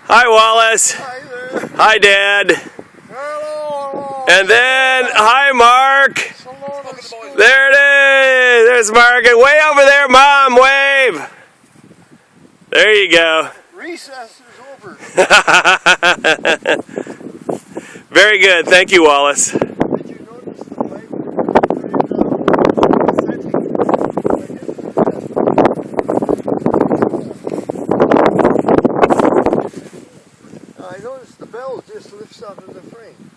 Hi, Wallace. Hi there. Hi, Dad. Hello. And then, hi, Mark. Salona. There it is. There's Mark. And way over there, Mom, wave. There you go. Recess is over. Very good. Thank you, Wallace. Did you notice the light? I noticed the bell just lifts out of the frame.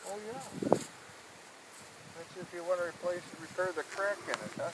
Oh yeah. That's if you want to repair the crack in it, huh?